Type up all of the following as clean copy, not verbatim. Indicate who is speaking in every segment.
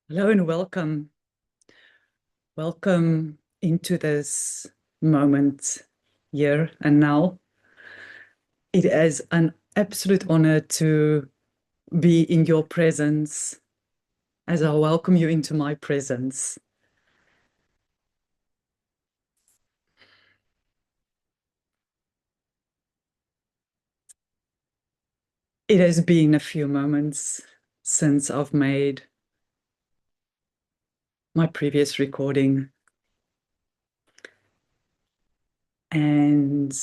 Speaker 1: Hello and welcome. Welcome into this moment here and now. It is an absolute honor to be in your presence as I welcome you into my presence. It has been a few moments since I've made my previous recording, and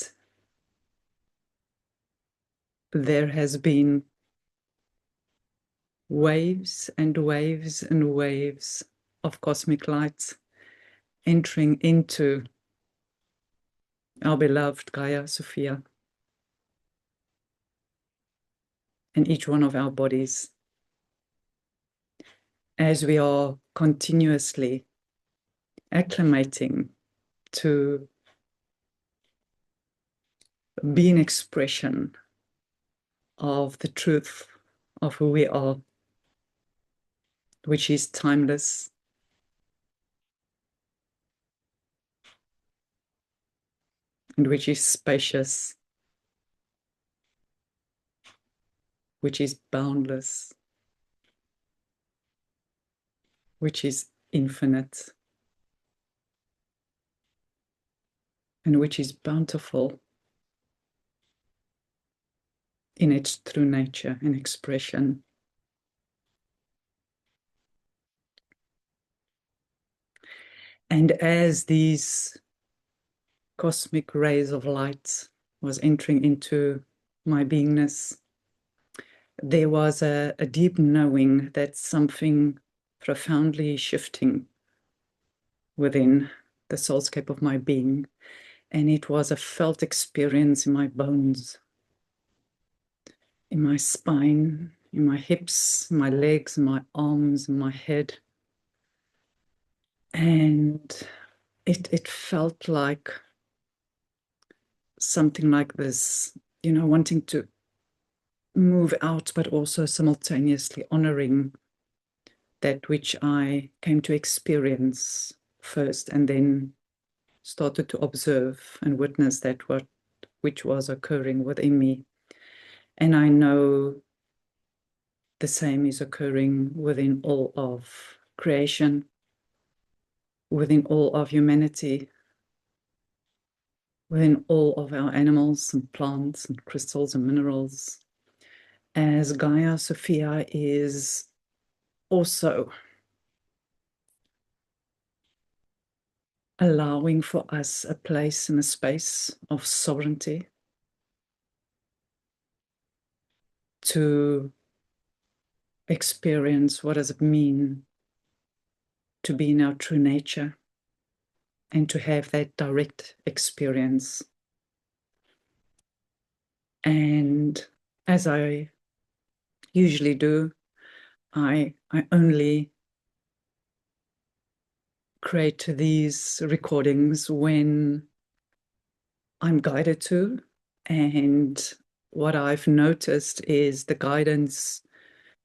Speaker 1: there has been waves and waves and waves of cosmic light entering into our beloved Gaia Sophia and each one of our bodies as we are continuously acclimating to be an expression of the truth of who we are, which is timeless, and which is spacious, which is boundless, which is infinite, and which is bountiful in its true nature and expression. And as these cosmic rays of light was entering into my beingness, there was a deep knowing that something profoundly shifting within the soulscape of my being. And it was a felt experience in my bones, in my spine, in my hips, my legs, my arms, my head. And it felt like something like this, wanting to move out, but also simultaneously honoring that which I came to experience first, and then started to observe and witness that which was occurring within me. And I know the same is occurring within all of creation, within all of humanity, within all of our animals and plants and crystals and minerals, as Gaia Sophia is also allowing for us a place and a space of sovereignty to experience what does it mean to be in our true nature and to have that direct experience. And as I usually do, I only create these recordings when I'm guided to. And what I've noticed is the guidance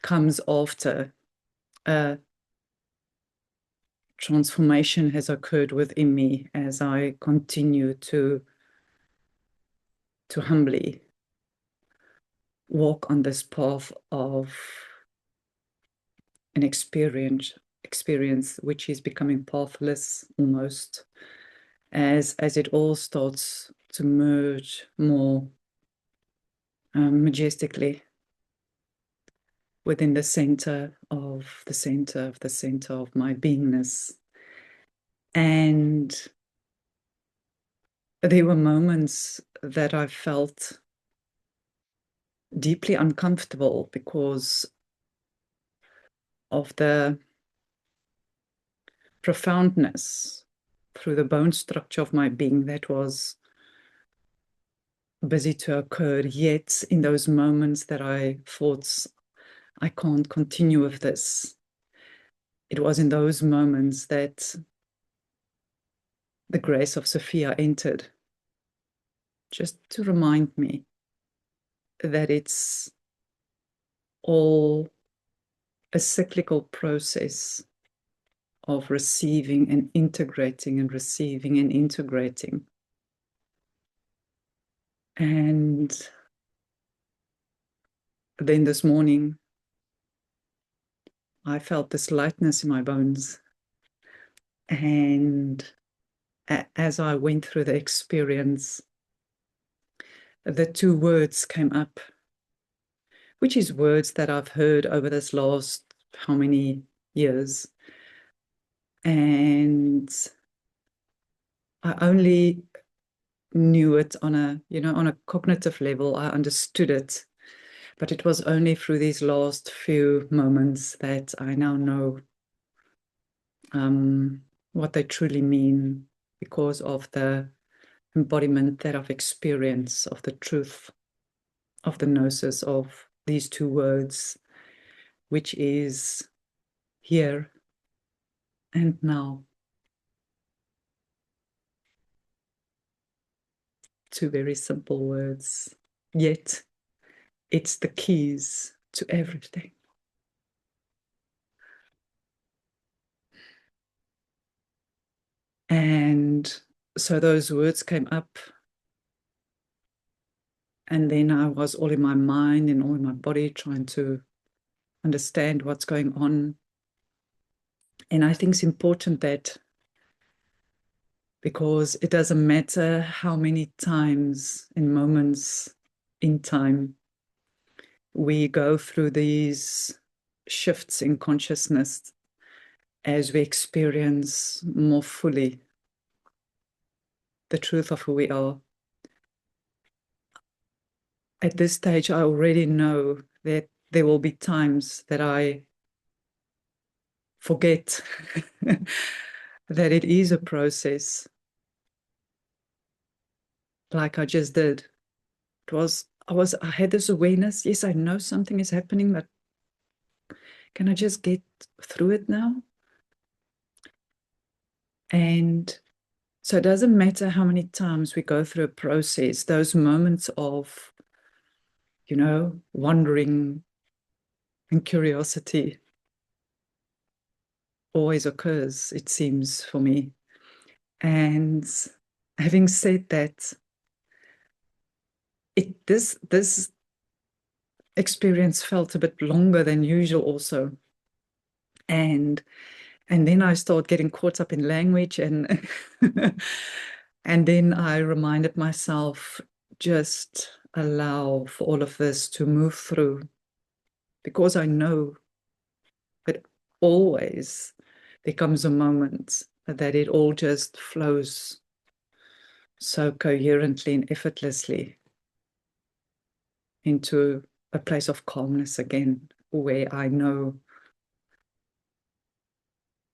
Speaker 1: comes after a transformation has occurred within me as I continue to humbly walk on this path of an experience which is becoming pathless almost, as it all starts to merge more majestically within the center of the center of the center of my beingness. And there were moments that I felt deeply uncomfortable because of the profoundness through the bone structure of my being that was busy to occur. Yet in those moments that I thought, I can't continue with this, it was in those moments that the grace of Sophia entered, just to remind me that it's all a cyclical process of receiving and integrating and receiving and integrating. And then this morning, I felt this lightness in my bones. And as I went through the experience, the two words came up, which is words that I've heard over this last how many years. And I only knew it on a, on a cognitive level. I understood it, but it was only through these last few moments that I now know what they truly mean, because of the embodiment that I've experienced of the truth of the Gnosis of these two words, which is here and now. Two very simple words, yet it's the keys to everything. And so those words came up, and then I was all in my mind and all in my body trying to understand what's going on. And I think it's important that, because it doesn't matter how many times and moments in time we go through these shifts in consciousness as we experience more fully the truth of who we are. At this stage, I already know that there will be times that I forget that it is a process, like I just did. I had this awareness, yes, I know something is happening, but can I just get through it now? And so it doesn't matter how many times we go through a process, those moments of, wondering and curiosity always occurs, it seems, for me. And having said that, this experience felt a bit longer than usual also. And then I started getting caught up in language, and and then I reminded myself, just allow for all of this to move through, because I know that always there comes a moment that it all just flows so coherently and effortlessly into a place of calmness again, where I know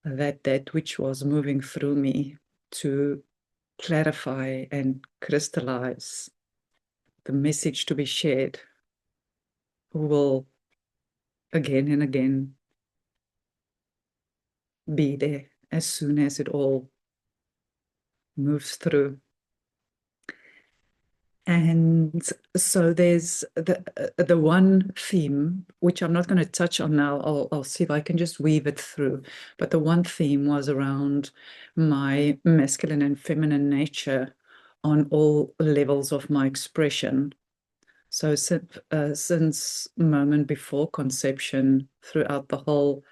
Speaker 1: that which was moving through me to clarify and crystallize the message to be shared will again and again be there as soon as it all moves through. And so there's the one theme, which I'm not going to touch on now. I'll see if I can just weave it through. But the one theme was around my masculine and feminine nature on all levels of my expression. So since moment before conception, throughout the whole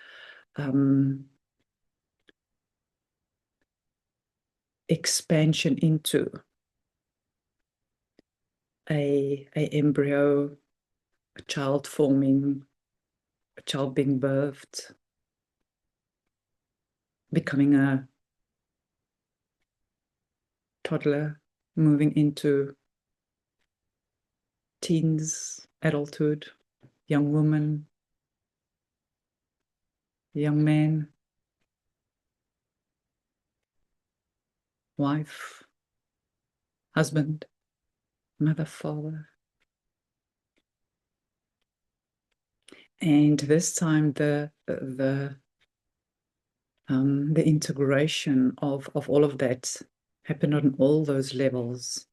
Speaker 1: expansion into a embryo, a child forming, a child being birthed, becoming a toddler, moving into teens, adulthood, young woman, young man, wife, husband, mother, father. And this time the integration of all of that happened on all those levels,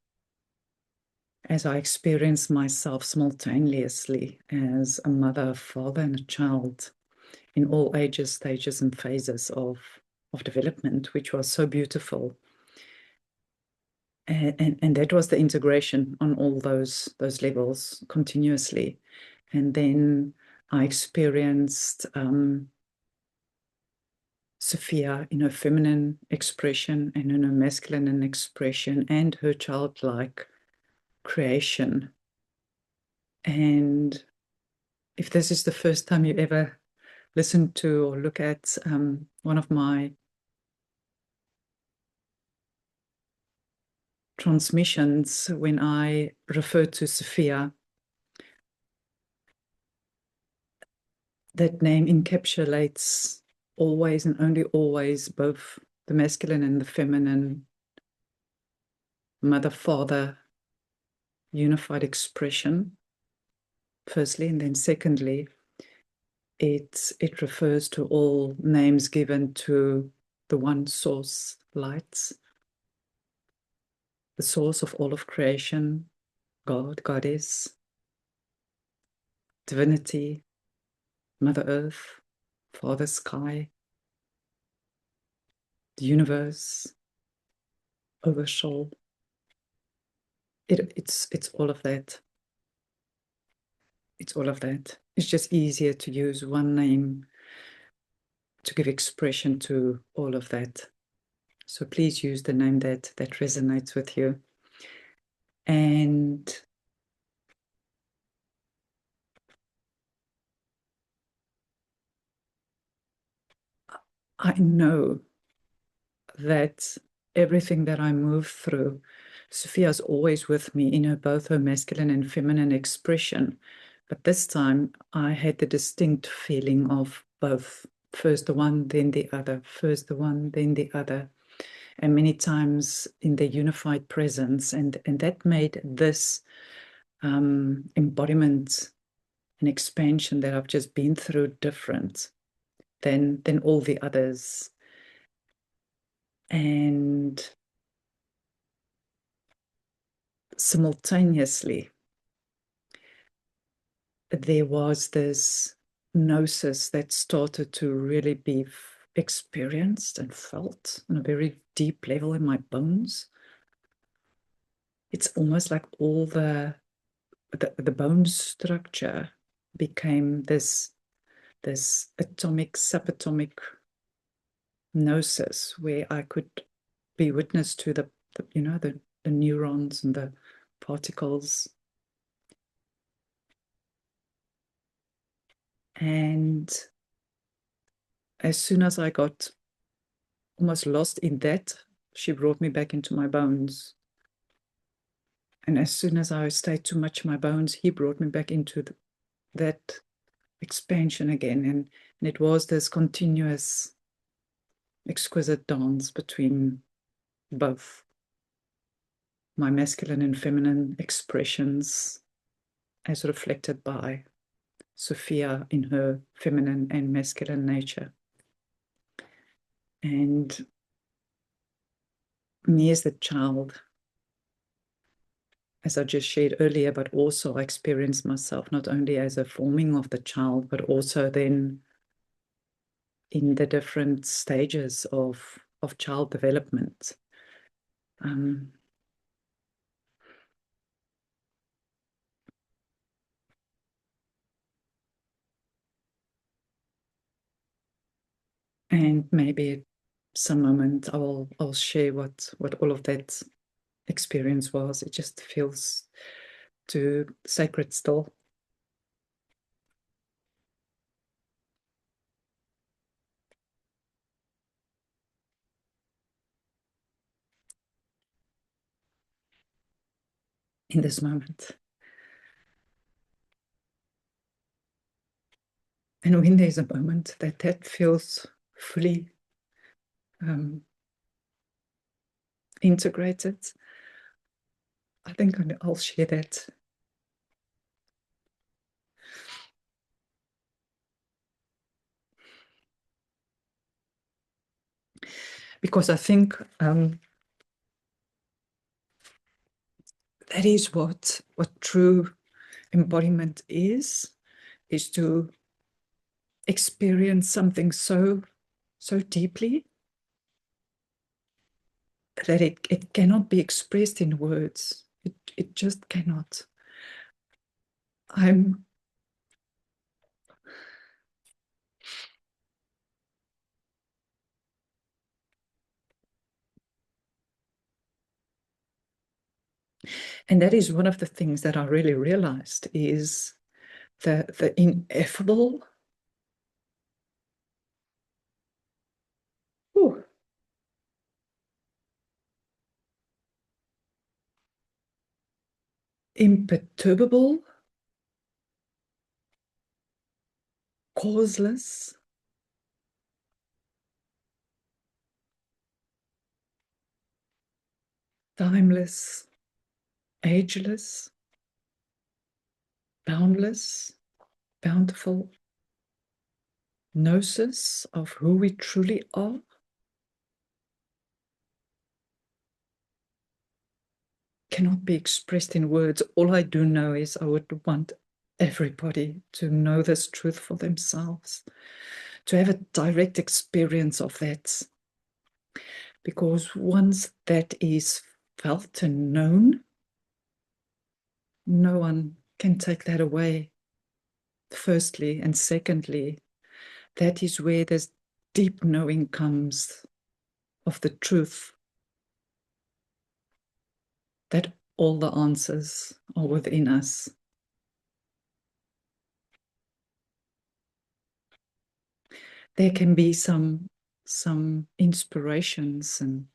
Speaker 1: as I experienced myself simultaneously as a mother, a father, and a child in all ages, stages, and phases of of development, which was so beautiful. And that was the integration on all those levels continuously. And then I experienced Sophia in her feminine expression and in her masculine expression and her childlike creation. And if this is the first time you ever listen to or look at one of my transmissions, when I refer to Sophia, that name encapsulates always and only always both the masculine and the feminine, mother, father, unified expression, firstly, and then secondly, it refers to all names given to the one source, light, the source of all of creation, God, Goddess, divinity, Mother Earth, Father Sky, the universe, oversoul. It's all of that. It's all of that. It's just easier to use one name to give expression to all of that. So please use the name that resonates with you. And I know that everything that I move through, Sophia's always with me in both her masculine and feminine expression. But this time I had the distinct feeling of both. First the one, then the other. First the one, then the other. And many times in their unified presence. And that made this embodiment and expansion that I've just been through different than all the others. And simultaneously, there was this gnosis that started to really be experienced and felt on a very deep level in my bones. It's almost like all the bone structure became this atomic, subatomic gnosis where I could be witness to the neurons and the particles. And as soon as I got almost lost in that, she brought me back into my bones. And as soon as I stayed too much in my bones, he brought me back into that expansion again. And it was this continuous, exquisite dance between both my masculine and feminine expressions as reflected by Sophia in her feminine and masculine nature. And me as the child, as I just shared earlier, but also I experienced myself not only as a forming of the child, but also then in the different stages of child development. And maybe at some moment I'll share what all of that experience was. It just feels too sacred still. In this moment. And when there's a moment that feels fully integrated, I think I'll share that. Because I think that is what true embodiment is to experience something so deeply that it cannot be expressed in words. It just cannot. I'm and that is one of the things that I really realized is the ineffable, ooh, imperturbable, causeless, timeless, ageless, boundless, bountiful, Gnosis of who we truly are cannot be expressed in words. All I do know is I would want everybody to know this truth for themselves, to have a direct experience of that. Because once that is felt and known, no one can take that away, firstly. And secondly, that is where this deep knowing comes of the truth, that all the answers are within us. There can be some inspirations and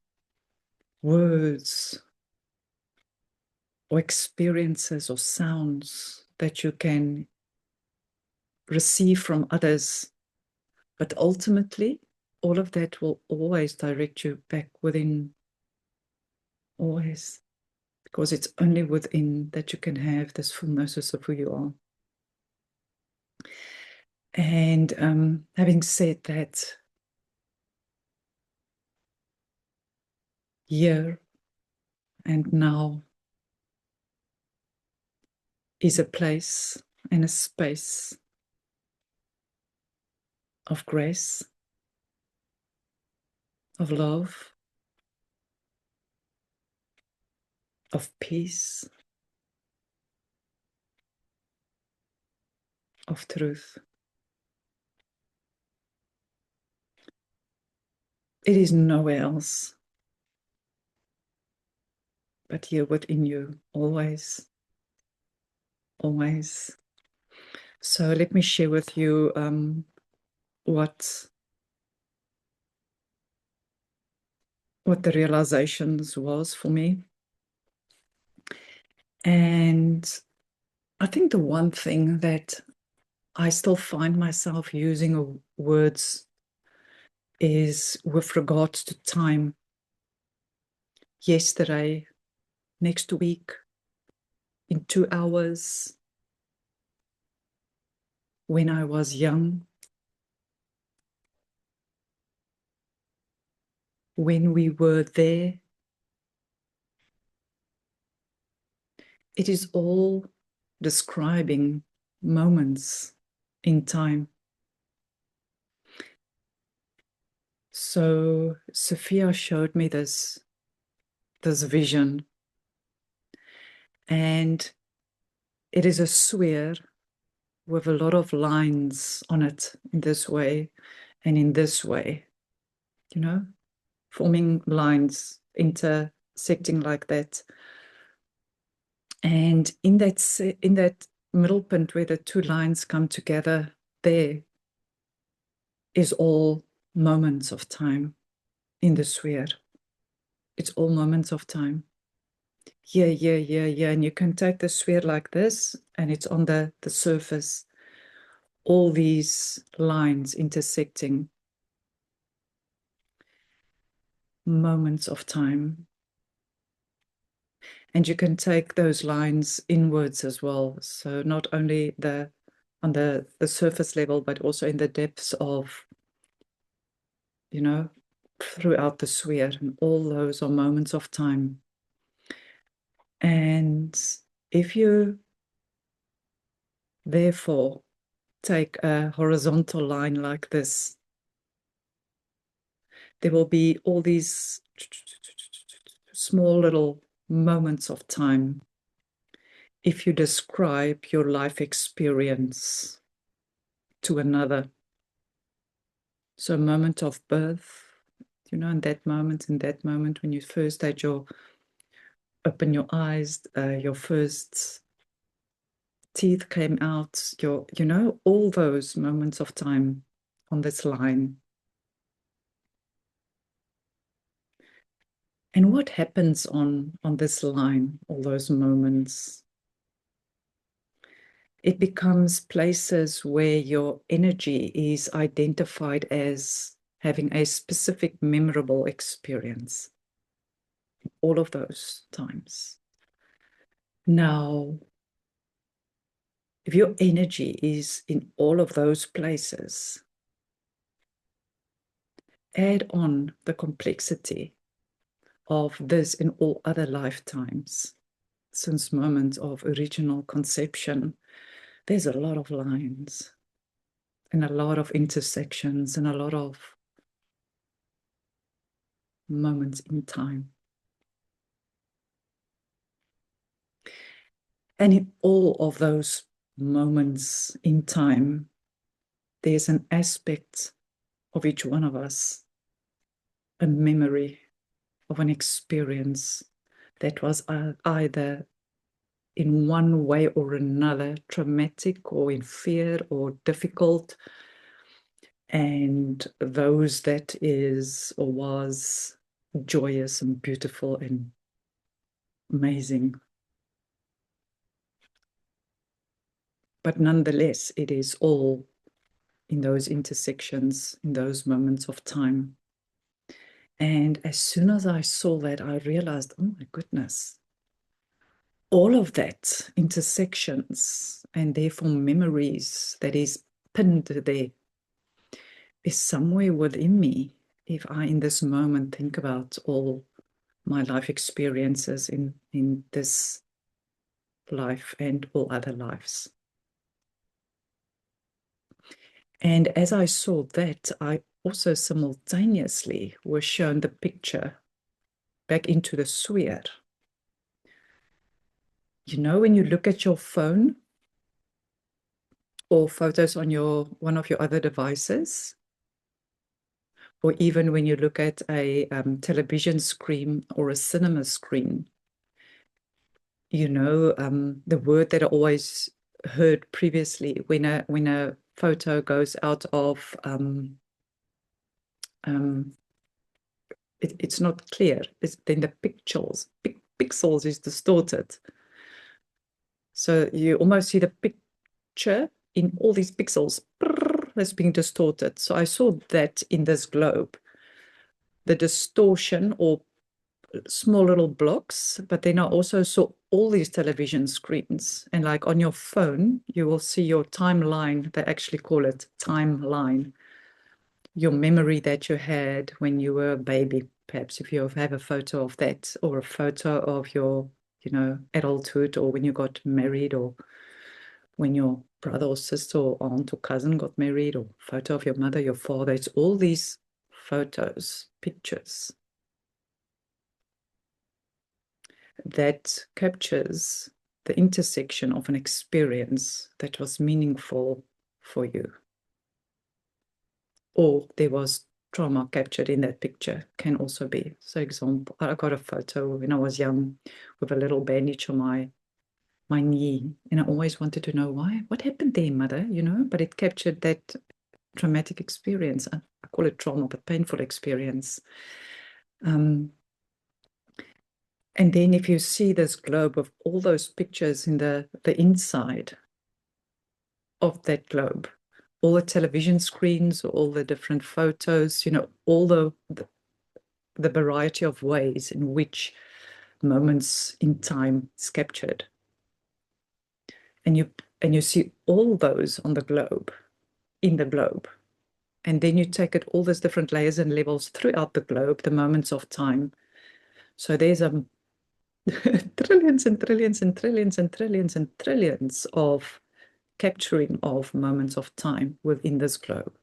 Speaker 1: words or experiences or sounds that you can receive from others, but ultimately all of that will always direct you back within, always, because it's only within that you can have this full gnosis of who you are. And having said that, here and now is a place and a space of grace, of love, of peace, of truth. It is nowhere else but here within you, always, always. So let me share with you what the realizations was for me. And I think the one thing that I still find myself using words is with regards to time. Yesterday, next week, in 2 hours, when I was young, when we were there. It is all describing moments in time. So Sophia showed me this vision, and it is a sphere with a lot of lines on it in this way and in this way, you know, forming lines, intersecting like that. And in that middle point where the two lines come together, there is all moments of time in the sphere. It's all moments of time. Yeah. And you can take the sphere like this, and it's on the surface. All these lines intersecting, moments of time. And you can take those lines inwards as well. So not only on the surface level, but also in the depths of, you know, throughout the sphere. And all those are moments of time. And if you therefore take a horizontal line like this, there will be all these small little moments of time. If you describe your life experience to another, so a moment of birth, you know, in that moment when you first had your open your eyes, your first teeth came out, your, you know, all those moments of time on this line. And what happens on this line, all those moments? It becomes places where your energy is identified as having a specific memorable experience. All of those times. Now, if your energy is in all of those places, add on the complexity of this in all other lifetimes. Since moment of original conception, there's a lot of lines and a lot of intersections and a lot of moments in time. And in all of those moments in time, there's an aspect of each one of us, a memory of an experience that was either in one way or another traumatic or in fear or difficult, and those that is or was joyous and beautiful and amazing. But nonetheless, it is all in those intersections, in those moments of time. And as soon as I saw that, I realized, oh my goodness, all of that intersections and therefore memories that is pinned there is somewhere within me. If I, in this moment, think about all my life experiences in this life and all other lives. And as I saw that, I also simultaneously was shown the picture back into the sphere. You know, when you look at your phone or photos on one of your other devices, or even when you look at a television screen or a cinema screen, you know, the word that I always heard previously when a photo goes out of it's not clear, then the pixels is distorted. So you almost see the picture in all these pixels that's being distorted. So I saw that in this globe, the distortion or small little blocks, but then I also saw all these television screens. And like on your phone, you will see your timeline. They actually call it timeline. Your memory that you had when you were a baby, perhaps if you have a photo of that, or a photo of your, you know, adulthood, or when you got married, or when your brother or sister or aunt or cousin got married, or photo of your mother, your father. It's all these photos, pictures that captures the intersection of an experience that was meaningful for you. Or there was trauma captured in that picture, can also be. So example, I got a photo when I was young with a little bandage on my knee, and I always wanted to know why, what happened there, mother, you know, but it captured that traumatic experience. I call it trauma, but painful experience. And then if you see this globe of all those pictures in the inside of that globe, all the television screens, all the different photos, you know, all the variety of ways in which moments in time is captured. And you see all those on the globe, in the globe. And then you take it all those different layers and levels throughout the globe, the moments of time. So there's trillions and trillions and trillions and trillions and trillions of capturing of moments of time within this globe.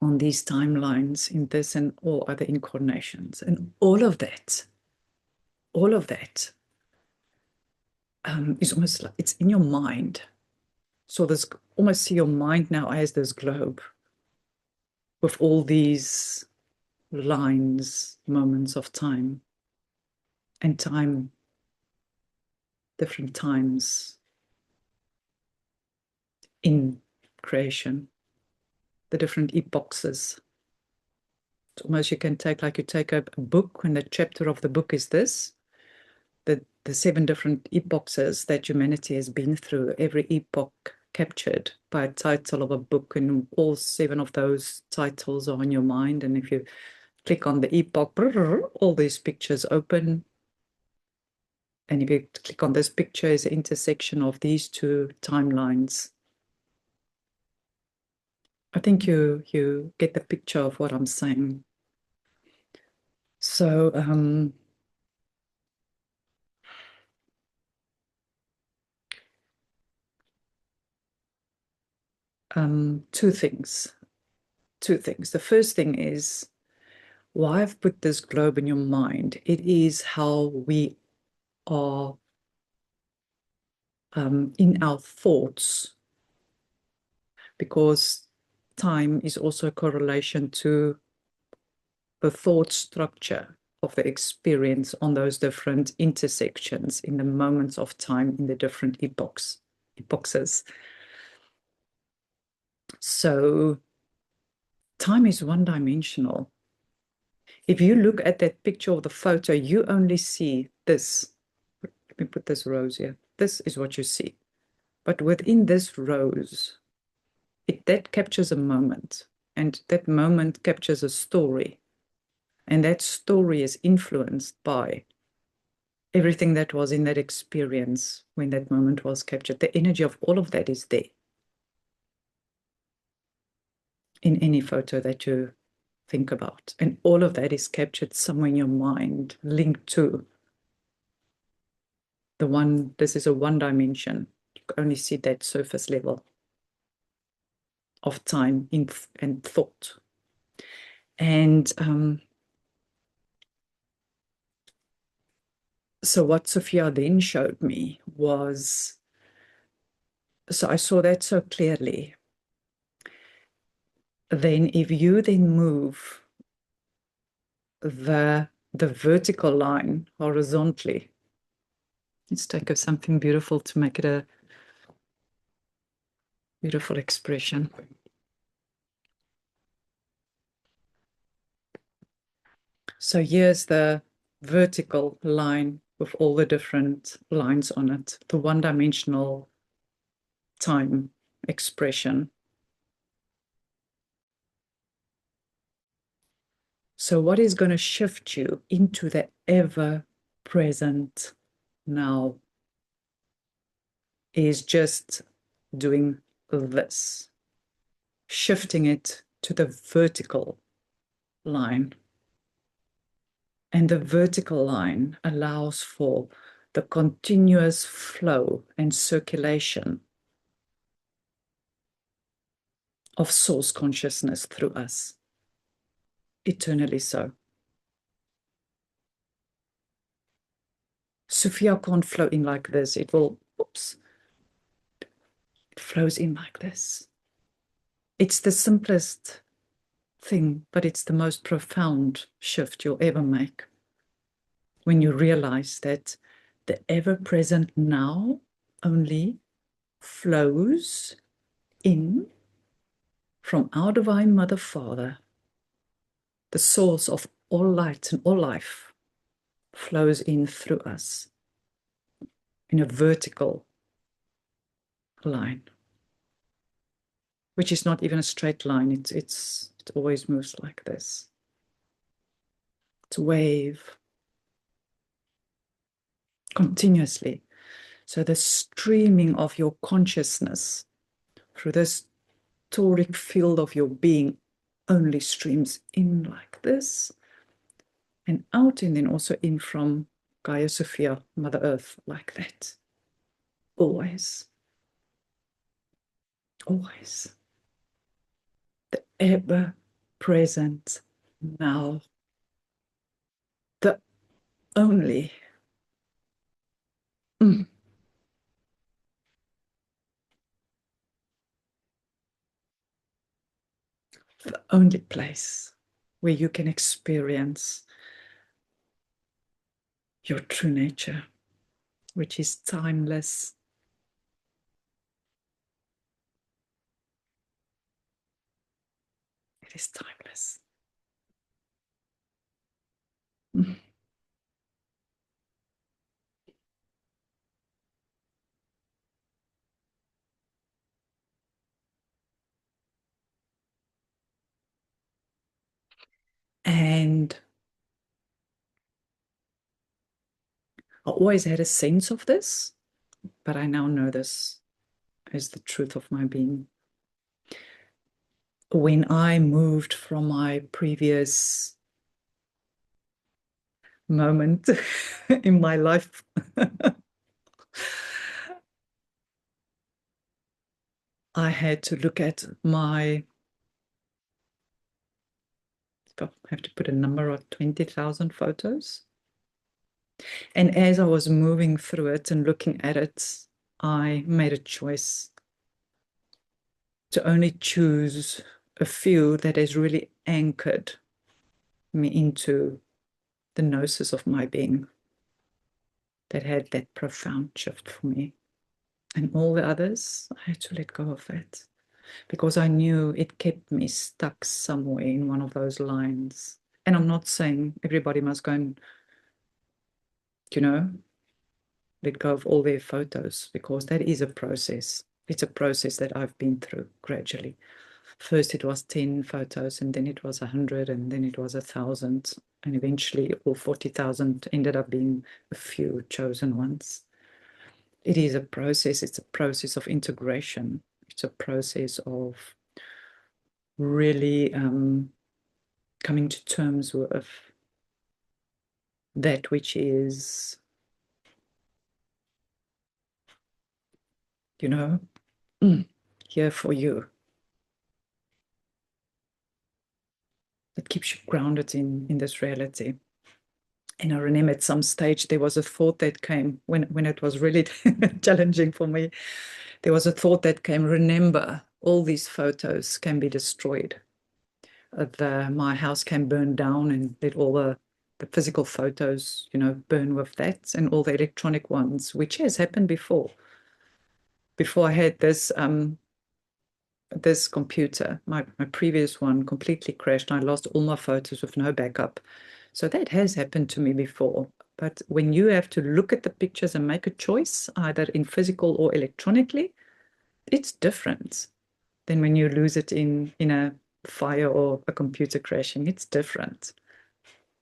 Speaker 1: on these timelines in this and all other incarnations. And all of that is almost like it's in your mind. So there's almost see your mind now as this globe with all these lines, moments of time, and time, different times in creation, the different epochs. It's almost you can take, like you take a book, and the chapter of the book is this, the 7 different epochs that humanity has been through, every epoch captured by a title of a book, and all 7 of those titles are on your mind. And if you click on the epoch, all these pictures open. And if you click on this picture, is the intersection of these 2 timelines. I think you get the picture of what I'm saying. So 2 things. 2 things. The first thing is why I've put this globe in your mind. It is how we are in our thoughts, because time is also a correlation to the thought structure of the experience on those different intersections in the moments of time in the different epochs. So time is one-dimensional. If you look at that picture of the photo, you only see this. Let me put this rose here. This is what you see. But within this rose, that captures a moment, and that moment captures a story. And that story is influenced by everything that was in that experience when that moment was captured. The energy of all of that is there in any photo that you think about. And all of that is captured somewhere in your mind, linked to the one. This is a one dimension. You can only see that surface level of time and thought. And so what Sophia then showed me was, so I saw that so clearly. Then if you then move the vertical line horizontally, let's take something beautiful to make it a beautiful expression. So here's the vertical line with all the different lines on it, the one-dimensional time expression. So what is going to shift you into the ever-present now is just doing this, shifting it to the vertical line. And the vertical line allows for the continuous flow and circulation of source consciousness through us, eternally so. Sophia can't flow in like this. It will, oops, it flows in like this. It's the simplest thing, but it's the most profound shift you'll ever make when you realize that the ever-present now only flows in from our Divine Mother Father. The source of all light and all life flows in through us in a vertical line, which is not even a straight line. It always moves like this. It's a wave continuously. So the streaming of your consciousness through this toric field of your being only streams in like this and out, and then also in from Gaia Sophia, Mother Earth, like that. Always. Always. The present now. The only, mm, the only place where you can experience your true nature, which is timeless. It is timeless. Mm. And I always had a sense of this, but I now know this is the truth of my being. When I moved from my previous moment in my life, I had to look at my, I have to put a number of 20,000 photos. And as I was moving through it and looking at it, I made a choice to only choose a few that has really anchored me into the gnosis of my being, that had that profound shift for me. And all the others, I had to let go of that because I knew it kept me stuck somewhere in one of those lines. And I'm not saying everybody must go and, you know, let go of all their photos, because that is a process. It's a process that I've been through gradually. First it was 10 photos, and then it was 100, and then it was 1,000, and eventually all 40,000 ended up being a few chosen ones. It is a process. It's a process of integration. It's a process of really coming to terms with that which is, you know, here for you. That keeps you grounded in this reality. And I remember at some stage there was a thought that came when it was really challenging for me. There was a thought that came, remember, all these photos can be destroyed. My house can burn down, and let all the physical photos, you know, burn with that, and all the electronic ones, which has happened before. Before I had this computer, my previous one completely crashed. I lost all my photos with no backup. So that has happened to me before. But when you have to look at the pictures and make a choice, either in physical or electronically, it's different than when you lose it in a fire or a computer crashing. It's different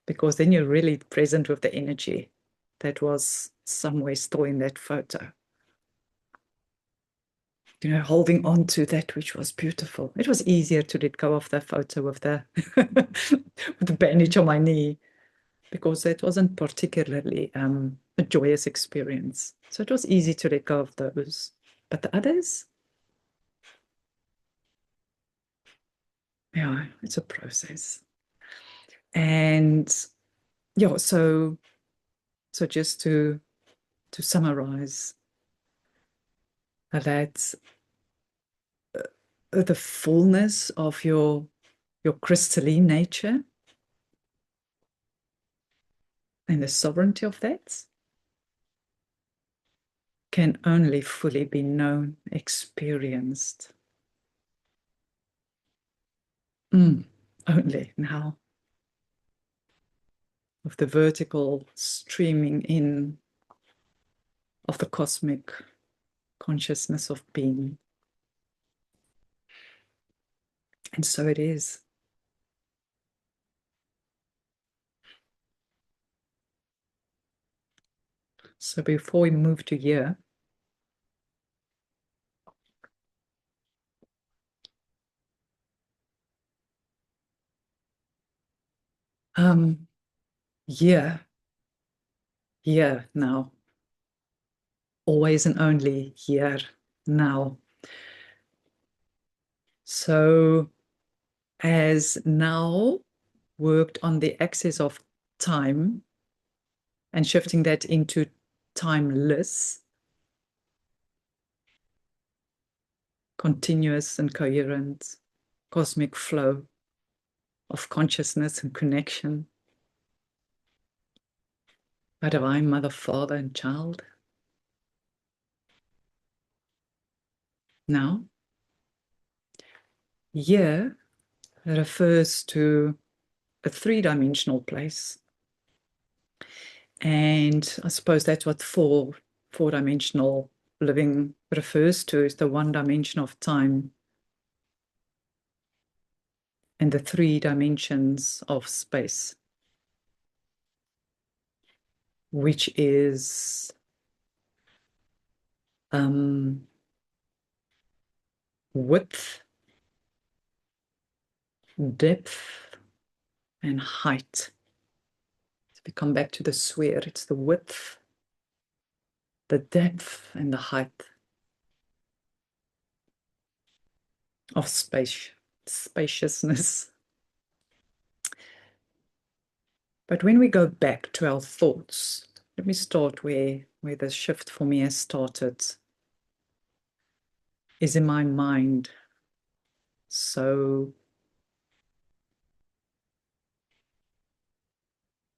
Speaker 1: because then you're really present with the energy that was somewhere still in that photo. You know, holding on to that which was beautiful. It was easier to let go of the photo with the with the bandage on my knee, because that wasn't particularly a joyous experience. So it was easy to let go of those. But the others, yeah, it's a process. And yeah, so just to summarize that, the fullness of your crystalline nature and the sovereignty of that can only fully be known, experienced, only now, with the vertical streaming in of the cosmic consciousness of being. And so it is. So before we move to here, yeah, now, always and only here now. So has now worked on the axis of time and shifting that into timeless, continuous and coherent cosmic flow of consciousness and connection by divine mother, father, and child. Now, here refers to a three-dimensional place. And I suppose that's what four-dimensional living refers to, is the one dimension of time and the three dimensions of space, which is width, depth, and height. So we come back to the sphere, it's the width, the depth, and the height of spaciousness. But when we go back to our thoughts, let me start where the shift for me has started, is in my mind. So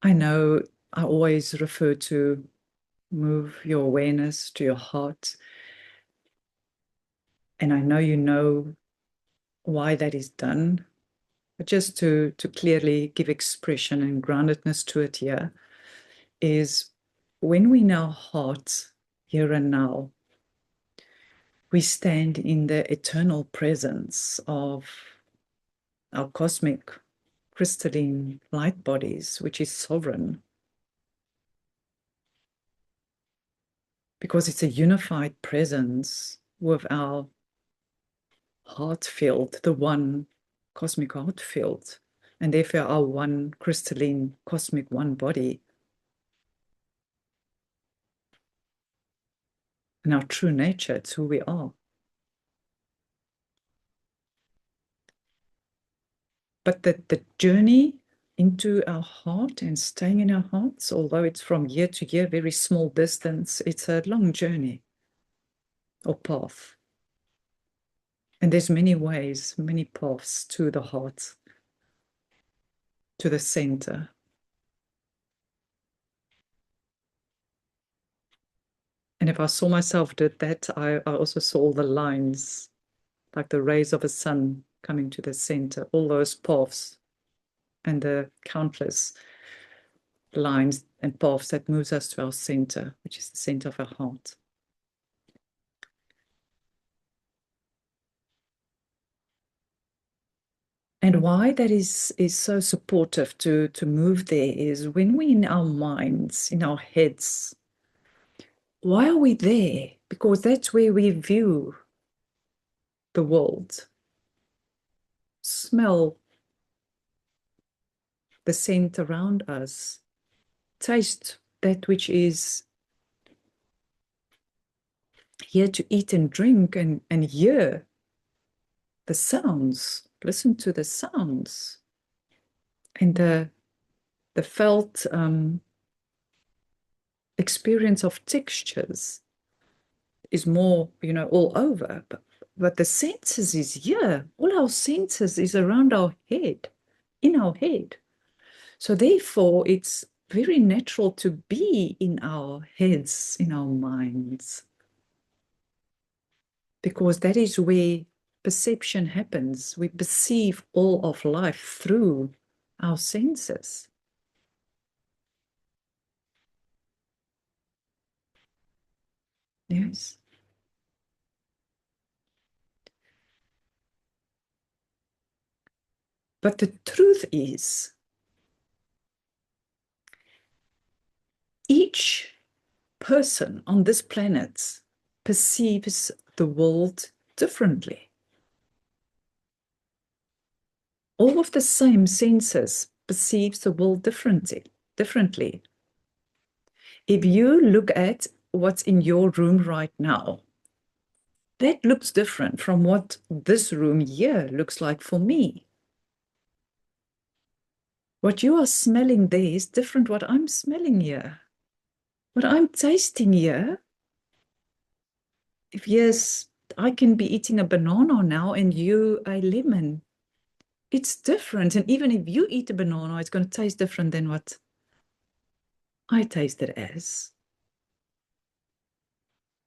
Speaker 1: I know I always refer to move your awareness to your heart. And I know you know why that is done. But just to clearly give expression and groundedness to it here, is when we in our heart, here and now, we stand in the eternal presence of our cosmic crystalline light bodies, which is sovereign. Because it's a unified presence with our heart field, the one cosmic heart field, and therefore our one crystalline cosmic one body. And our true nature, it's who we are. But the journey into our heart and staying in our hearts, although it's from year to year, very small distance, it's a long journey or path. And there's many ways, many paths to the heart, to the center. And if I saw myself did that, I also saw all the lines, like the rays of a sun coming to the center, all those paths and the countless lines and paths that moves us to our center, which is the center of our heart. And why that is so supportive to move there is when we in our minds, in our heads, why are we there? Because that's where we view the world, smell the scent around us, taste that which is here to eat and drink, and hear the sounds, listen to the sounds, and the felt experience of textures is more, all over. But the senses is here. All our senses is around our head, in our head. So therefore, it's very natural to be in our heads, in our minds, because that is where perception happens. We perceive all of life through our senses. Yes. But the truth is, each person on this planet perceives the world differently. All of the same senses perceives the world differently. If you look at what's in your room right now, that looks different from what this room here looks like for me. What you are smelling there is different what I'm smelling here. What I'm tasting here, if yes, I can be eating a banana now and you a lemon. It's different. And even if you eat a banana, it's going to taste different than what I taste it as.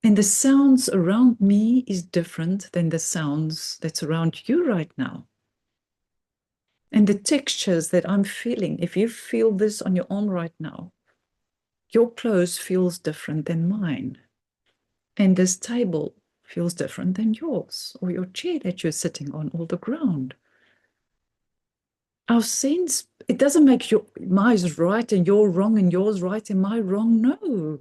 Speaker 1: And the sounds around me is different than the sounds that's around you right now. And the textures that I'm feeling, if you feel this on your own right now, your clothes feels different than mine. And this table feels different than yours, or your chair that you're sitting on, or the ground. Our sense, it doesn't make your mine's right and you're wrong and yours right and my wrong. No.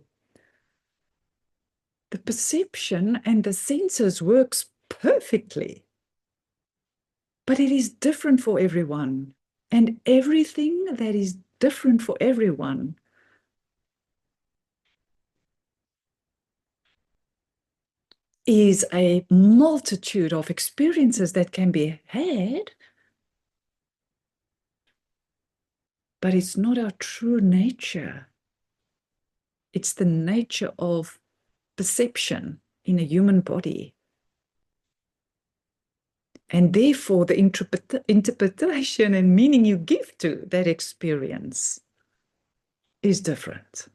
Speaker 1: The perception and the senses works perfectly, but it is different for everyone. And everything that is different for everyone is a multitude of experiences that can be had, but it's not our true nature. It's the nature of perception in a human body. And therefore, the interpretation and meaning you give to that experience is different.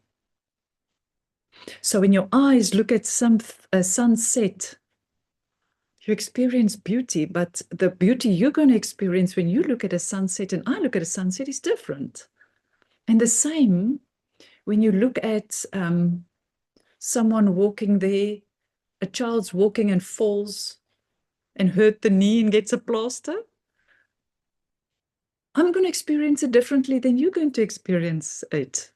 Speaker 1: So when your eyes look at a sunset, you experience beauty, but the beauty you're going to experience when you look at a sunset and I look at a sunset is different. And the same when you look at someone walking there, a child's walking and falls and hurt the knee and gets a plaster. I'm going to experience it differently than you're going to experience it.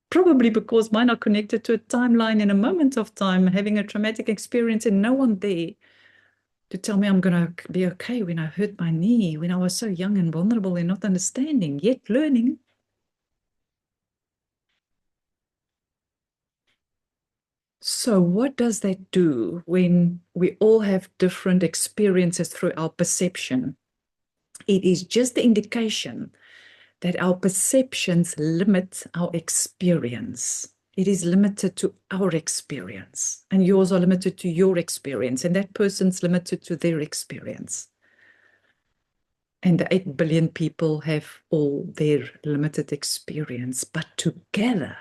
Speaker 1: Probably because mine are connected to a timeline in a moment of time, having a traumatic experience and no one there to tell me I'm going to be okay when I hurt my knee, when I was so young and vulnerable and not understanding, yet learning. So what does that do when we all have different experiences through our perception? It is just the indication that our perceptions limit our experience. It is limited to our experience, and yours are limited to your experience, and that person's limited to their experience. And the 8 billion people have all their limited experience, but together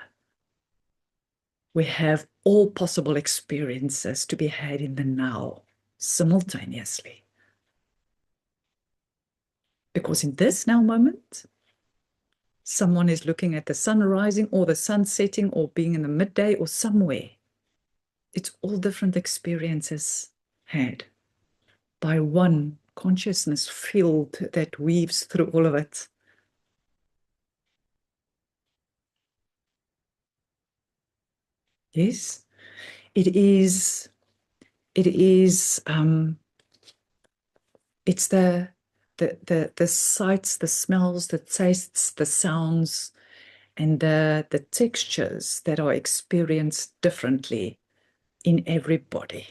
Speaker 1: we have all possible experiences to be had in the now simultaneously. Because in this now moment, someone is looking at the sun rising or the sun setting or being in the midday or somewhere. It's all different experiences had by one consciousness field that weaves through all of it. Yes, it is. It's the sights, the smells, the tastes, the sounds, and the textures that are experienced differently in everybody.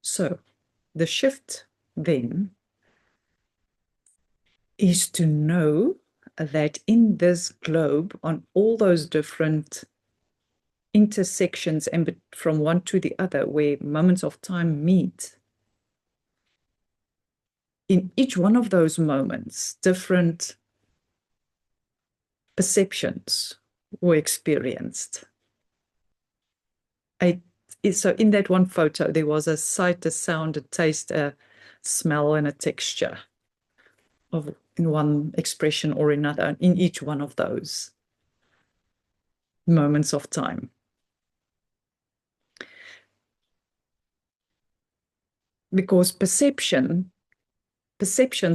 Speaker 1: So the shift then is to know that in this globe, on all those different intersections and from one to the other, where moments of time meet, in each one of those moments, different perceptions were experienced. So in that one photo, there was a sight, a sound, a taste, a smell, and a texture of in one expression or another in each one of those moments of time. Because perceptions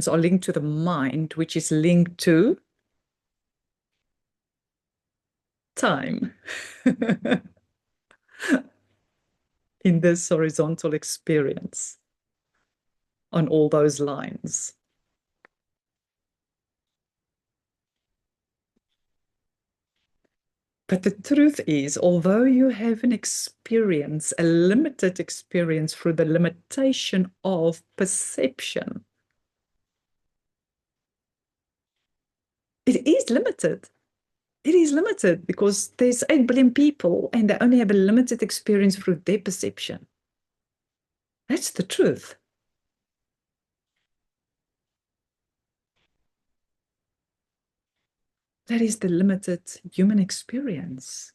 Speaker 1: are linked to the mind, which is linked to time in this horizontal experience on all those lines. But the truth is, although you have an experience, a limited experience through the limitation of perception, it is limited. It is limited because there's 8 billion people and they only have a limited experience through their perception. That's the truth. That is the limited human experience.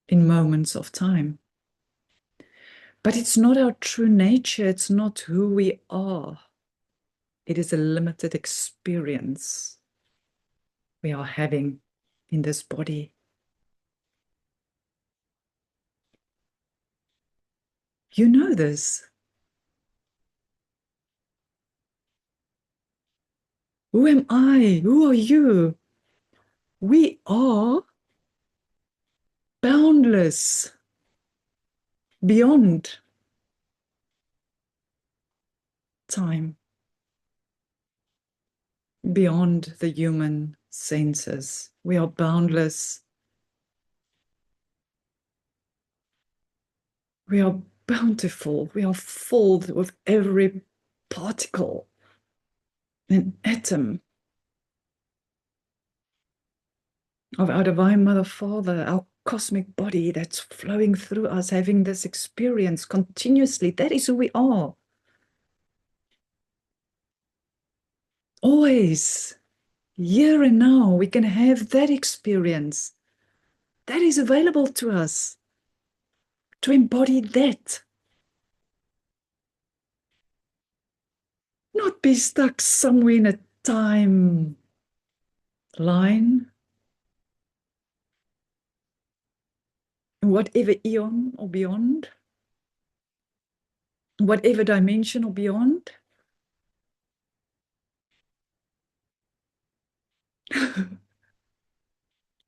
Speaker 1: In moments of time. But it's not our true nature. It's not who we are. It is a limited experience we are having in this body. You know this. Who am I? Who are you? We are boundless, beyond time, beyond the human senses. We are boundless. We are bountiful. We are filled with every particle and atom of our Divine Mother Father, our cosmic body that's flowing through us, having this experience continuously. That is who we are. Always, here and now, we can have that experience. That is available to us to embody that. Not be stuck somewhere in a time line, whatever eon or beyond, whatever dimension or beyond.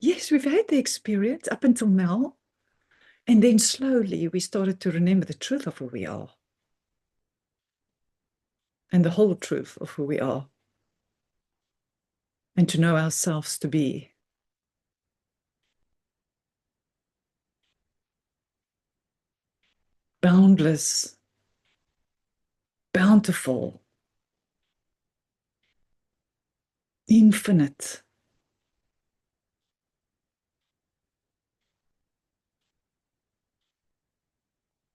Speaker 1: Yes, we've had the experience up until now. And then slowly we started to remember the truth of who we are. And the whole truth of who we are. And to know ourselves to be boundless, bountiful, infinite.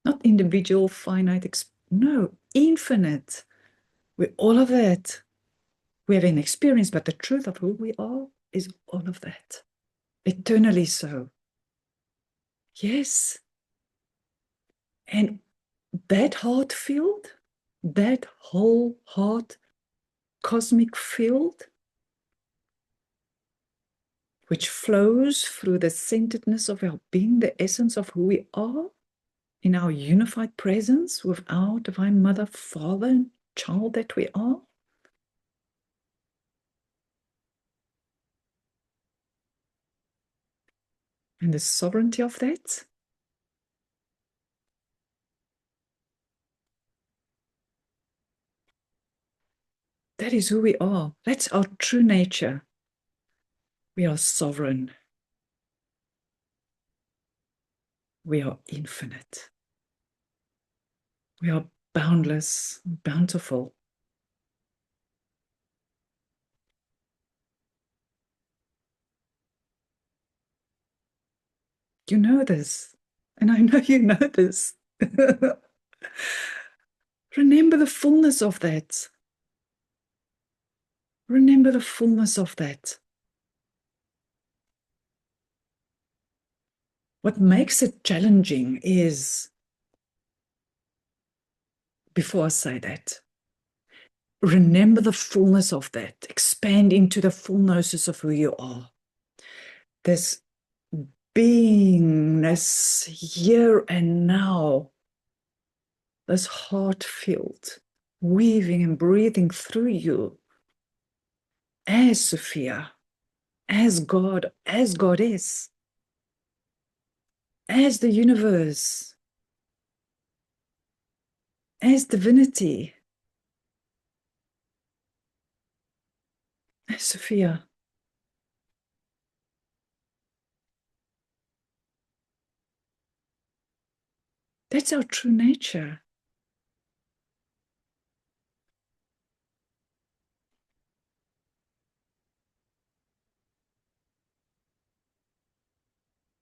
Speaker 1: Not individual, finite, no, infinite. We're all of that. We have an experience, but the truth of who we are is all of that. Eternally so. Yes. And that heart field, that whole heart cosmic field, which flows through the centeredness of our being, the essence of who we are, in our unified presence with our Divine Mother, Father, and child that we are. And the sovereignty of that. That is who we are. That's our true nature. We are sovereign. We are infinite. We are boundless, bountiful. You know this, and I know you know this. Remember the fullness of that. Remember the fullness of that. What makes it challenging is, before I say that, remember the fullness of that. Expand into the full gnosis of who you are. This beingness here and now, this heart field weaving and breathing through you as Sophia, as God, as Goddess, as the universe, as divinity. Sophia. That's our true nature.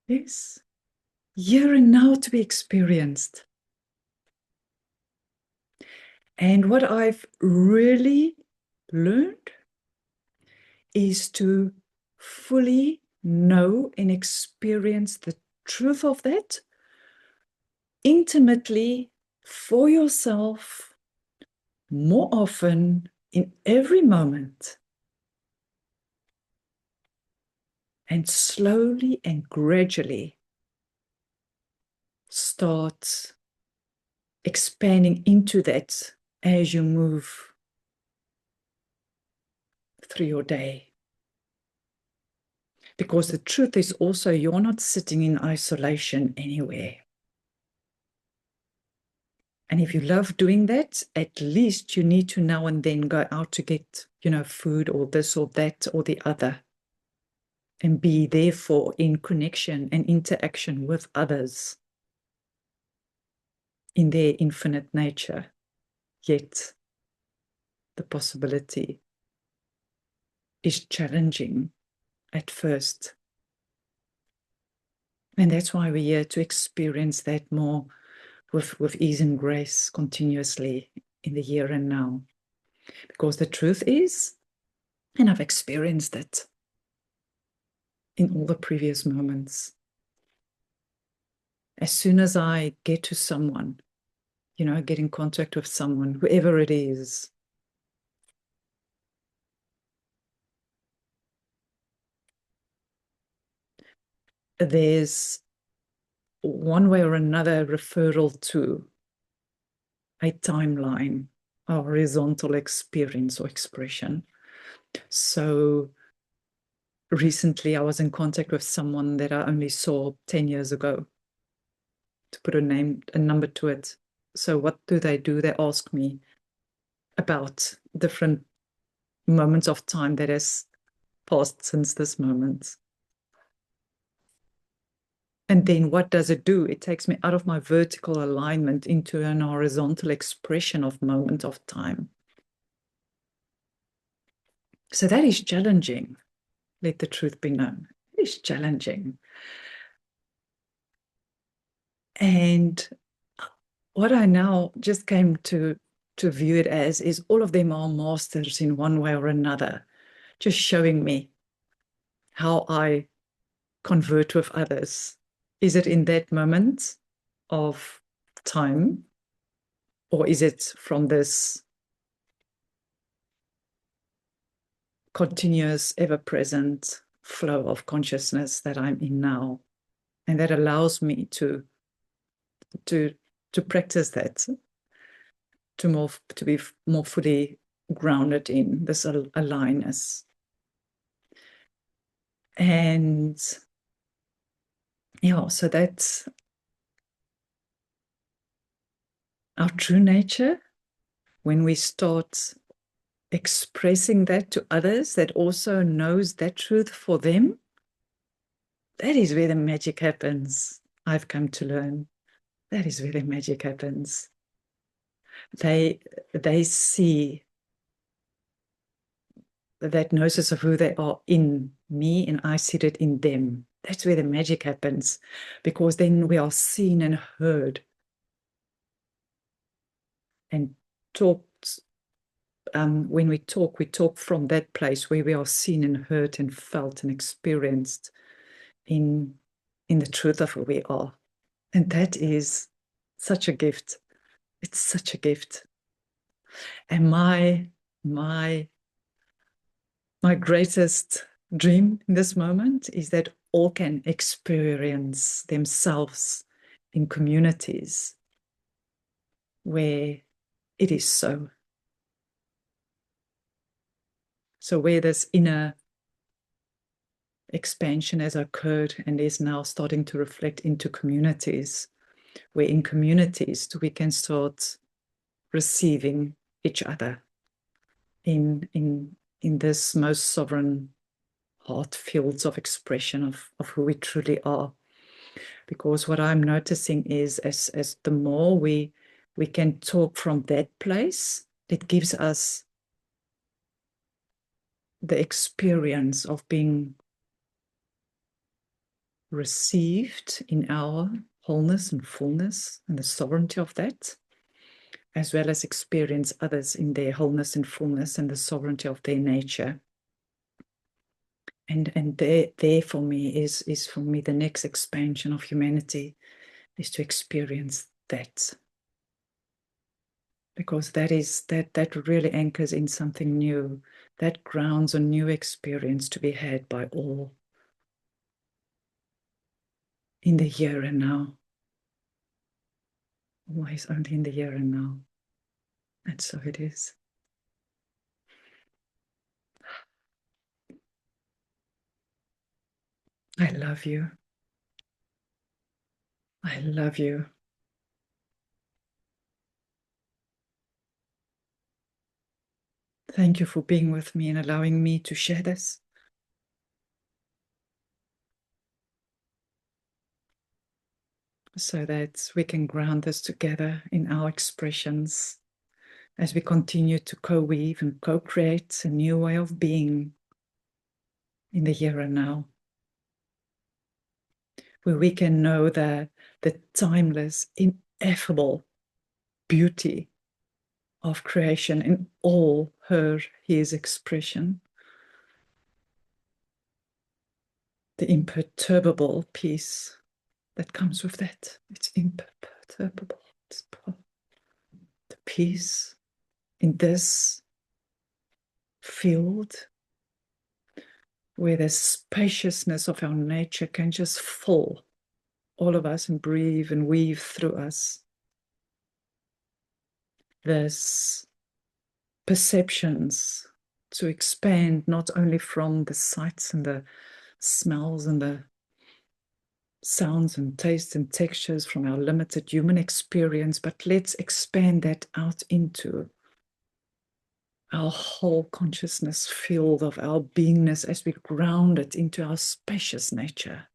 Speaker 1: Yes. Here and now to be experienced. And what I've really learned is to fully know and experience the truth of that intimately for yourself more often in every moment, and slowly and gradually start expanding into that as you move through your day. Because the truth is also, you're not sitting in isolation anywhere. And if you love doing that, at least you need to now and then go out to get, food or this or that or the other, and be therefore in connection and interaction with others in their infinite nature. Yet the possibility is challenging at first. And that's why we're here, to experience that more with ease and grace continuously in the here and now. Because the truth is, and I've experienced it in all the previous moments, as soon as I get to someone, get in contact with someone, whoever it is, there's one way or another referral to a timeline, a horizontal experience or expression. So recently I was in contact with someone that I only saw 10 years ago, to put a number to it. So what do? They ask me about different moments of time that has passed since this moment. And then what does it do? It takes me out of my vertical alignment into an horizontal expression of moment of time. So that is challenging. Let the truth be known. It is challenging. And what I now just came to view it as is, all of them are masters in one way or another, just showing me how I convert with others. Is it in that moment of time, or is it from this continuous, ever-present flow of consciousness that I'm in now? And that allows me to practice that, to be more fully grounded in this aligness. And yeah, so that's our true nature. When we start expressing that to others that also knows that truth for them, that is where the magic happens. I've come to learn that is where the magic happens. They see that gnosis of who they are in me, and I see it in them. That's where the magic happens, because then we are seen and heard and talked. When we talk from that place where we are seen and heard and felt and experienced in the truth of who we are. And that is such a gift. It's such a gift. And my greatest dream in this moment is that all can experience themselves in communities where it is so. So where this inner expansion has occurred and is now starting to reflect into communities, where in communities we can start receiving each other in in this most sovereign heart fields of expression of who we truly are. Because what I'm noticing is as the more we can talk from that place, it gives us the experience of being received in our wholeness and fullness and the sovereignty of that, as well as experience others in their wholeness and fullness and the sovereignty of their nature. And there for me is for me the next expansion of humanity, is to experience that. Because that really anchors in something new, that grounds a new experience to be had by all in the here and now. Always only in the here and now. And so it is. I love you. I love you. Thank you for being with me and allowing me to share this. So that we can ground this together in our expressions as we continue to co-weave and co-create a new way of being in the here and now, where we can know the timeless, ineffable beauty of creation in all his expression, the imperturbable peace that comes with that. It's imperturbable. It's the peace in this field where the spaciousness of our nature can just fill all of us and breathe and weave through us. There's perceptions to expand not only from the sights and the smells and the sounds and tastes and textures from our limited human experience, but let's expand that out into our whole consciousness field of our beingness as we ground it into our spacious nature.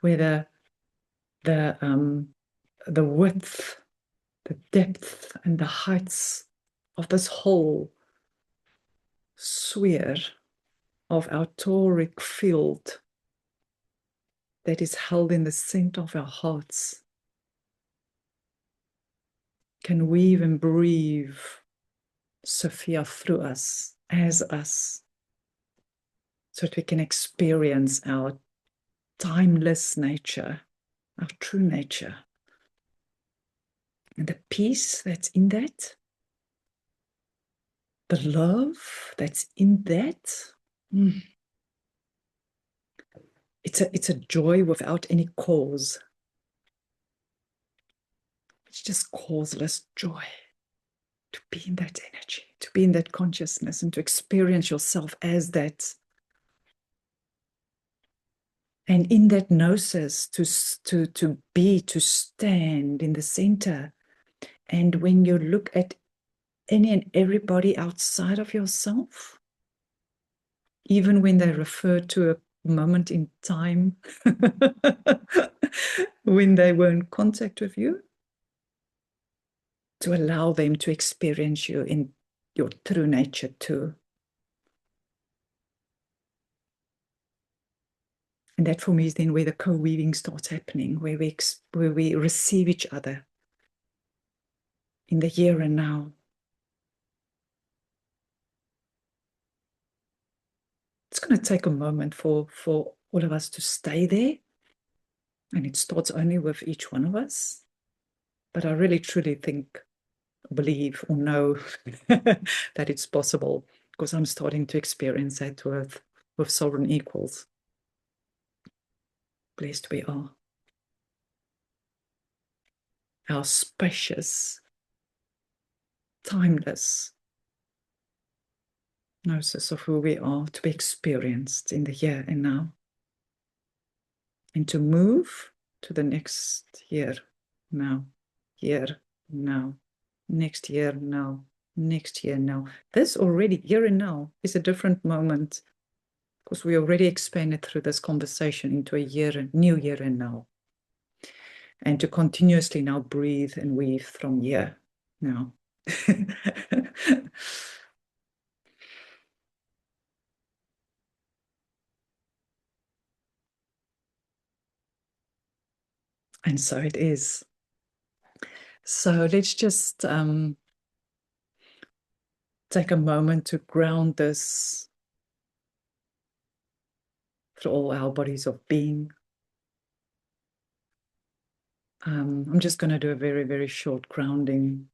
Speaker 1: Where the width, the depth, and the heights of this whole sphere of our toric field that is held in the center of our hearts can weave and breathe Sophia through us, as us, so that we can experience our timeless nature, our true nature. And the peace that's in that, the love that's in that, it's a joy without any cause. It's just causeless joy to be in that energy, to be in that consciousness, and to experience yourself as that. And in that gnosis, to stand in the center. And when you look at any and everybody outside of yourself, even when they refer to a moment in time when they were in contact with you, to allow them to experience you in your true nature too. And that for me is then where the co-weaving starts happening, where we receive each other in the here and now. It's going to take a moment for all of us to stay there. And it starts only with each one of us. But I really, truly think, believe or know that it's possible, because I'm starting to experience that with sovereign equals. Blessed we are. Our spacious, timeless gnosis of who we are to be experienced in the here and now, and to move to the next here, now, here, now. Next year, now. Next year, now. This already, here and now, is a different moment because we already expanded through this conversation into a year, new year and now. And to continuously now breathe and weave from here now. And so it is. So let's just take a moment to ground this through all our bodies of being. I'm just going to do a very, very short grounding.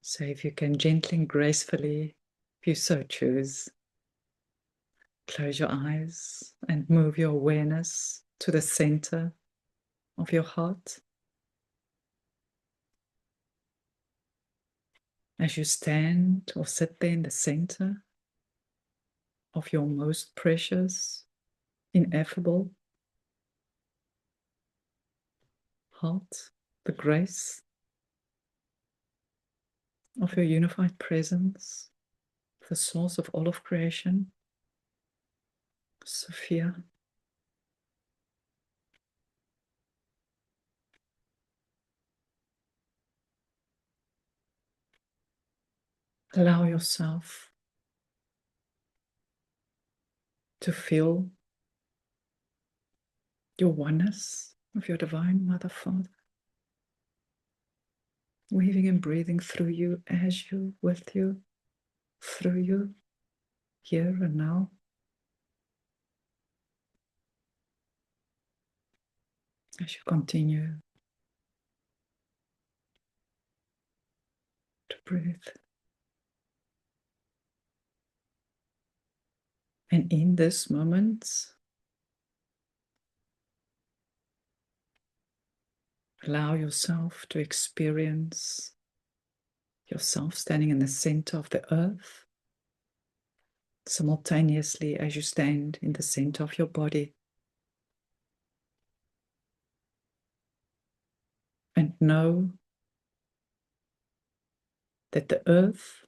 Speaker 1: So if you can gently and gracefully, if you so choose, close your eyes and move your awareness to the center of your heart. As you stand or sit there in the center of your most precious, ineffable heart, the grace of your unified presence, the source of all of creation, Sophia. Allow yourself to feel your oneness of your divine Mother Father, weaving and breathing through you, as you, with you, through you, here and now. As you continue to breathe. And in this moment, allow yourself to experience yourself standing in the center of the earth, simultaneously as you stand in the center of your body. And know that the earth,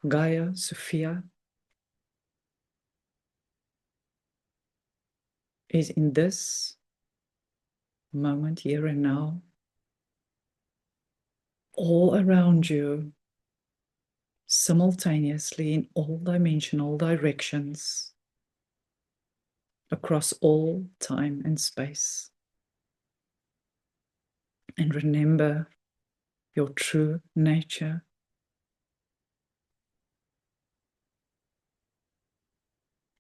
Speaker 1: Gaia, Sophia, is in this moment, here and now, all around you, simultaneously in all dimensional directions, across all time and space. And remember your true nature,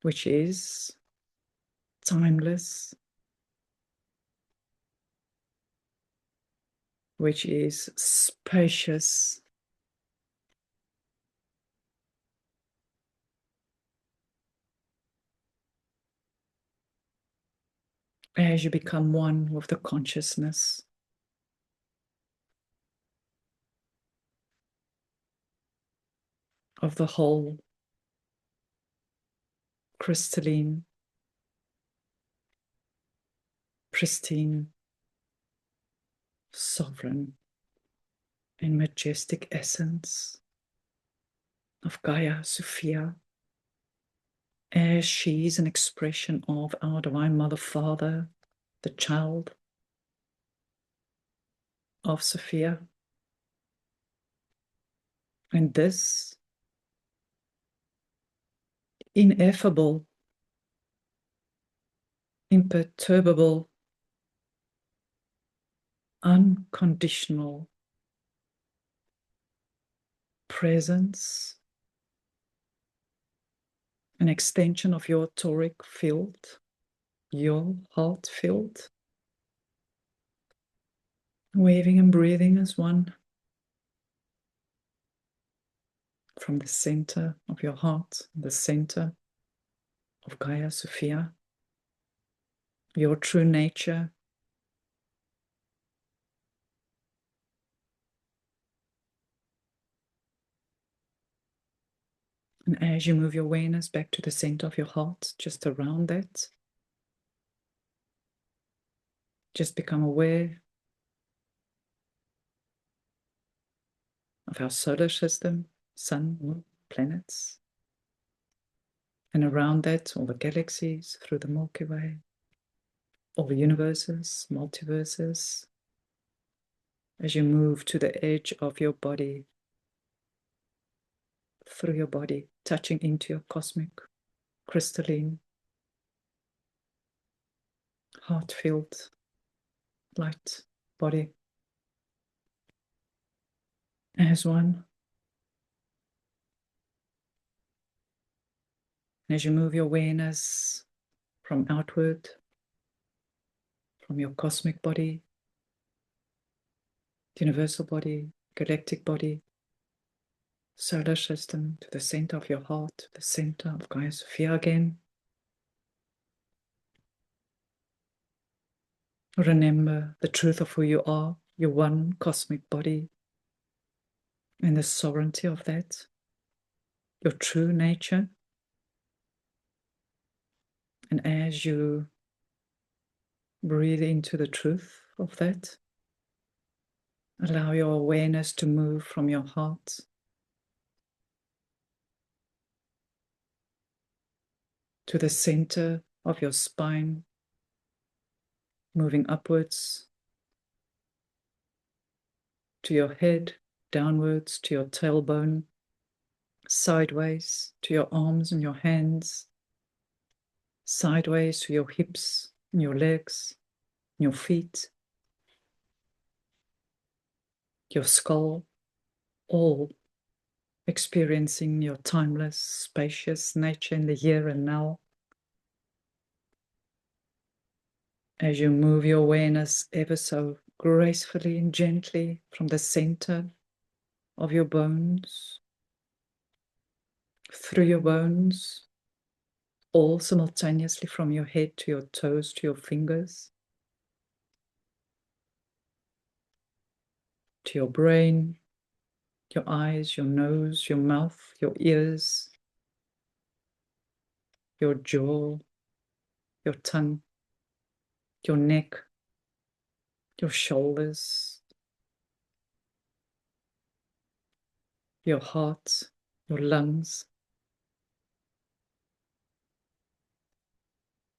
Speaker 1: which is timeless, which is spacious, as you become one with the consciousness of the whole, crystalline, pristine, sovereign, and majestic essence of Gaia Sophia, as she is an expression of our Divine Mother Father, the child of Sophia. And this ineffable, imperturbable, unconditional presence, an extension of your toric field, your heart field, waving and breathing as one from the center of your heart, the center of Gaia Sophia, your true nature. And as you move your awareness back to the center of your heart, just around that, Just become aware of our solar system, sun, moon, planets, and around that, all the galaxies through the Milky Way, all the universes, multiverses, as you move to the edge of your body, through your body, touching into your cosmic, crystalline, heart-filled, light body as one. As you move your awareness from outward, from your cosmic body, universal body, galactic body, solar system, to the center of your heart, the center of Gaia Sophia again. Remember the truth of who you are, your one cosmic body, and the sovereignty of that, your true nature. And as you breathe into the truth of that, allow your awareness to move from your heart to the center of your spine, moving upwards to your head, downwards to your tailbone, sideways to your arms and your hands, sideways to your hips and your legs, your feet, your skull, all experiencing your timeless, spacious nature in the here and now. As you move your awareness ever so gracefully and gently from the center of your bones, through your bones, all simultaneously from your head to your toes to your fingers, to your brain, your eyes, your nose, your mouth, your ears, your jaw, your tongue, your neck, your shoulders, your heart, your lungs,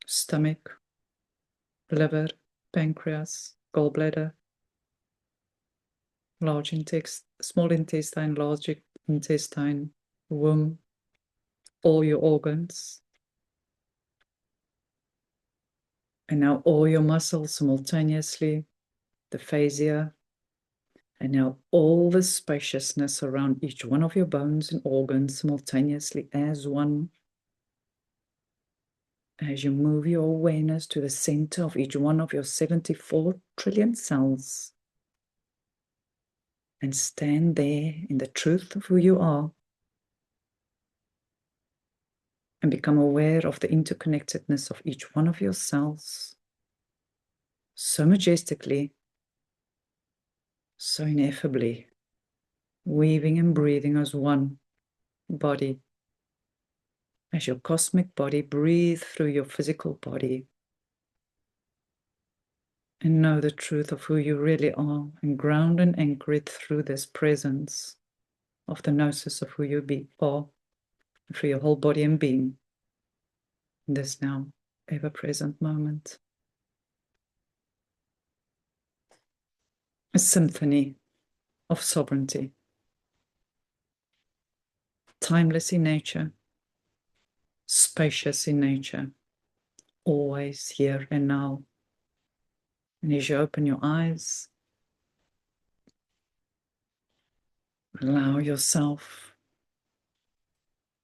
Speaker 1: stomach, liver, pancreas, gallbladder, large intestine, small intestine, large intestine, womb, all your organs. And now all your muscles simultaneously, the fascia, and now all the spaciousness around each one of your bones and organs simultaneously as one. As you move your awareness to the center of each one of your 74 trillion cells, and stand there in the truth of who you are, and become aware of the interconnectedness of each one of your cells, so majestically, so ineffably, weaving and breathing as one body. As your cosmic body, breathe through your physical body and know the truth of who you really are, and ground and anchor it through this presence of the Gnosis of who you are, through your whole body and being, in this now ever-present moment. A symphony of sovereignty, timeless in nature, spacious in nature, always here and now. And as you open your eyes, allow yourself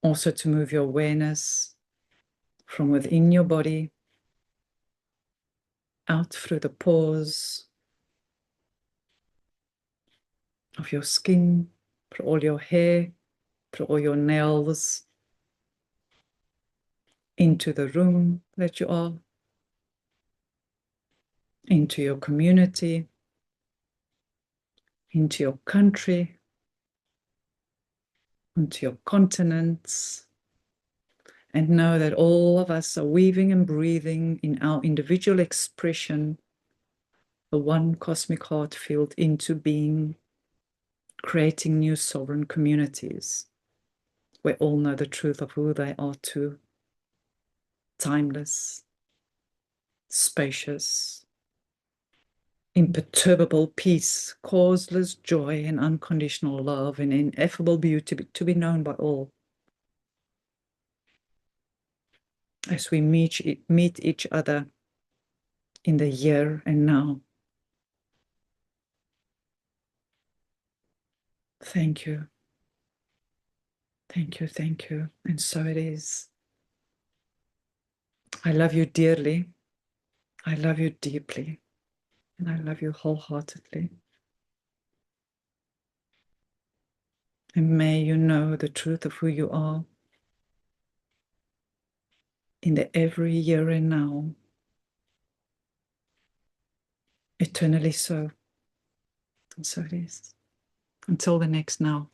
Speaker 1: also to move your awareness from within your body out through the pores of your skin, through all your hair, through all your nails, into the room that you are, into your community, into your country, into your continents, and know that all of us are weaving and breathing in our individual expression the one cosmic heart field into being, creating new sovereign communities where all know the truth of who they are too. Timeless, spacious, imperturbable peace, causeless joy and unconditional love and ineffable beauty to be known by all. As we meet each other in the here and now. Thank you. Thank you, thank you. And so it is. I love you dearly. I love you deeply. And I love you wholeheartedly. And may you know the truth of who you are in the every here and now. Eternally so. And so it is. Until the next now.